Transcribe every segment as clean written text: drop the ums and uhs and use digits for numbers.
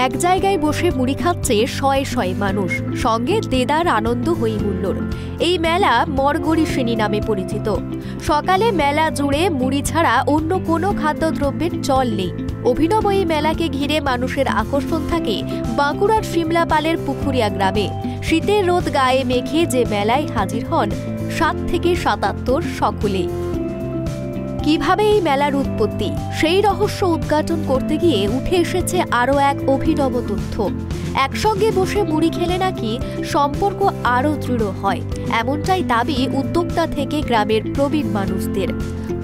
এক জায়গায় বসে মুড়ি খাচ্ছে শয়ে শয়ে মানুষ, সঙ্গে দেদার আনন্দ হইহুল্লোড়। এই মেলা মরগরিশিনী নামে পরিচিত। সকালে মেলা জুড়ে মুড়ি ছাড়া অন্য কোনো খাদ্যদ্রব্যের চল নেই। অভিনব এই মেলাকে ঘিরে মানুষের আকর্ষণ থাকে বাঁকুড়ার শিমলাপালের পুকুরিয়া গ্রামে। শীতের রোদ গায়ে মেখে যে মেলায় হাজির হন 7 থেকে 77 সকলেই। কিভাবে এই মেলার উৎপত্তি, সেই রহস্য উদ্ঘাটন করতে গিয়ে উঠে এসেছে আরও এক অভিনব তথ্য। একসঙ্গে বসে মুড়ি খেলে নাকি সম্পর্ক আরও দৃঢ় হয়, এমনটাই দাবি উদ্যোক্তা থেকে গ্রামের প্রবীণ মানুষদের।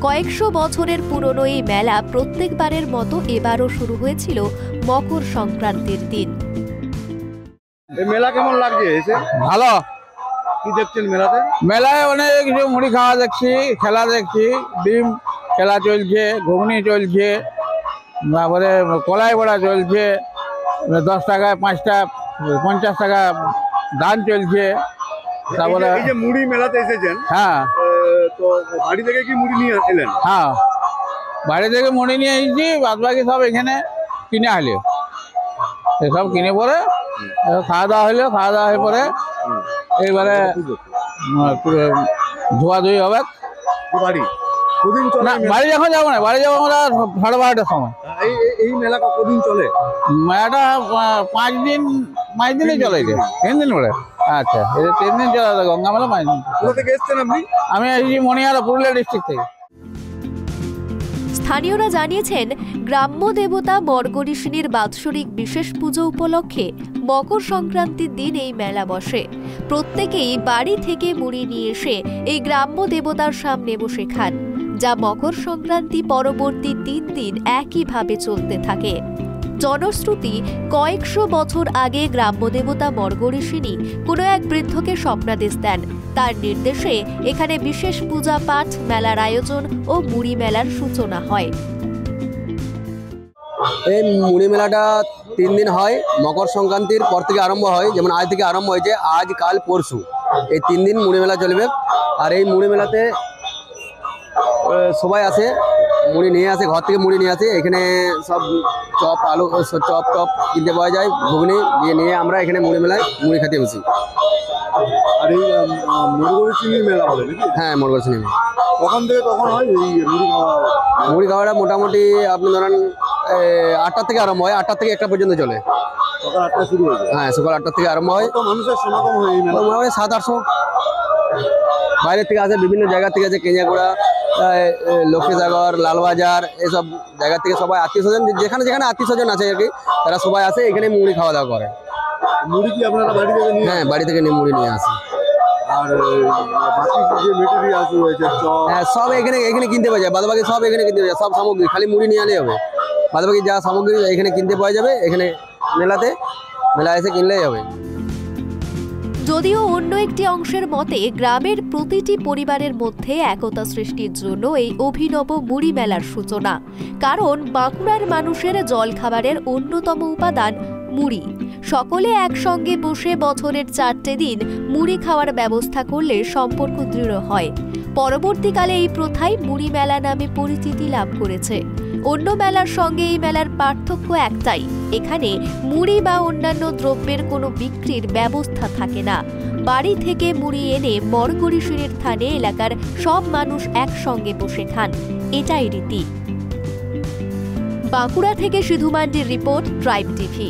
কয়েকশো বছরের পুরনো এই মেলা প্রত্যেকবারের মতো এবারও শুরু হয়েছিল মকর সংক্রান্তির দিন। এই মেলা কেমন লাগছে? এসে ভালো। কি দেখছেন মেলাতে? মেলায় অনেক কিছু মুড়ি খাওয়া দেখছি, খেলা দেখছি, ডিম খেলা চলছে, ঘুগনি চলছে, তারপরে কলাই বড়া চলছে, 10 টাকায় 5টা, 50 টাকা দান চলছে। তারপরে এই যে মুড়ি মেলাতে এসেছেন, হ্যাঁ, তো বাড়ি থেকে কি মুড়ি নিয়ে এলেন? হ্যাঁ, বাড়ি থেকে মুড়ি নিয়ে এসেছি, বাদ বাকি সব এখানে কিনে আনলে। এসব কিনে পরে খাওয়া দাওয়া হলো, খাওয়া দাওয়া হয়ে পরে এইবারে ধোয়াধুয়ি হবে। বাড়ি কদিন চলে? না, বাড়ি যখন যাবো না, বাড়ি যাবো আমরা 12:30টার সময়। এই মেলা কদিন চলে? মেলাটা 5 দিনই চলে। 3 দিন বলে? আচ্ছা, এই 3 দিন চলে গঙ্গা মেলা। 5 দিন। কোথা থেকে এসছেন আপনি? আমি এসেছি মণিহারা, পুরুলিয়া ডিস্ট্রিক্ট থেকে। স্থানীয়রা জানিয়েছেন, গ্রাম্য দেবতা মরগরিশিনীর বাৎসরিক বিশেষ পুজো উপলক্ষে মকর সংক্রান্তির দিন এই মেলা বসে। প্রত্যেকেই বাড়ি থেকে মুড়ি নিয়ে এসে এই গ্রাম্য দেবতার সামনে বসে খান, যা মকর সংক্রান্তি পরবর্তী 3 দিন একইভাবে চলতে থাকে। জনশ্রুতি, কয়েকশো বছর আগে গ্রাম্য দেবতা মরগরিশিনী কোনো এক বৃদ্ধকে স্বপ্নাদেশ দেন। তার নির্দেশে এখানে বিশেষ পূজা পাঠ, মেলার আয়োজন ও মুড়ি মেলার সূচনা হয়। এই মুড়ি মেলাটা 3 দিন হয়। মকর সংক্রান্তির পর থেকে আরম্ভ হয়, যেমন আজ থেকে আরম্ভ হয়েছে, আজ কাল পরশু এই 3 দিন মুড়ি মেলা চলবে। আর এই মুড়ি মেলাতে সবাই আসে, মুড়ি নিয়ে আসে, ঘর থেকে মুড়ি নিয়ে আসে। এখানে সব চপ, আলু চপ টপ কিনতে পাওয়া যায়, ঘুগনি দিয়ে নিয়ে আমরা এখানে মুড়ি মেলায় মুড়ি খেতে বসি। আর এই মরগরিশিনীর মেলা বলে নাকি? হ্যাঁ, মরগরিশিনী মেলা। কখন থেকে কখন হয় এই মুড়ি খাওয়া? মুড়ি খাওয়াটা মোটামুটি আপনি ধরেন 8টা থেকে আরম্ভ হয়, 8টা থেকে 1টা পর্যন্ত চলে। সকাল 8টা শুরু হয়ে যায়? হ্যাঁ, সকাল 8টা থেকে আরম্ভ হয়। তো মানুষের সমাগম হয় এই মেলা? 700-800 বাইরে থেকে আসে, বিভিন্ন জায়গা থেকে আছে, কেঞ্জাগুড়া, লক্ষ্মীসাগর, লালবাজার, এসব জায়গা থেকে সবাই আত্মীয় স্বজন, যেখানে যেখানে আত্মীয় স্বজন আছে আর কি, তারা সবাই আসে এখানে মুড়ি খাওয়া দাওয়া করে। মুড়ি কি আপনারা বাড়ি থেকে নিয়ে? হ্যাঁ, বাড়ি থেকে মুড়ি নিয়ে আসে। আর বাকি যে মেটেরিয়াল রয়েছে, হ্যাঁ, সব এখানে কিনতে পাওয়া যায়। বাদবাকি সব এখানে কিনতে পাওয়া যায়, সব সামগ্রী, খালি মুড়ি নিয়ে আনলেই হবে। বাদবাকি যা সামগ্রী এখানে কিনতে পাওয়া যাবে, এখানে মেলা এসে কিনলেই হবে। যদিও অন্য একটি অংশের মতে গ্রামের প্রতিটি পরিবারের মধ্যে একতা সৃষ্টির জন্য এই অভিনব মুড়ি মেলার সূচনা। কারণ বাঁকুড়ার মানুষের জলখাবারের অন্যতম উপাদান মুড়ি। সকলে একসঙ্গে বসে বছরের 4টে দিন মুড়ি খাওয়ার ব্যবস্থা করলে সম্পর্ক দৃঢ় হয়। পরবর্তীকালে এই প্রথাই মুড়ি মেলা নামে পরিচিতি লাভ করেছে। অন্য মেলার সঙ্গে এই মেলার পার্থক্য একটাই, এখানে মুড়ি বা অন্যান্য দ্রব্যের কোনো বিক্রির ব্যবস্থা থাকে না। বাড়ি থেকে মুড়ি এনে মরগরিশিনীর থানে এলাকার সব মানুষ একসঙ্গে বসে খান, এটাই রীতি। বাঁকুড়া থেকে সিধু মান্ডির রিপোর্ট, ট্রাইব টিভি।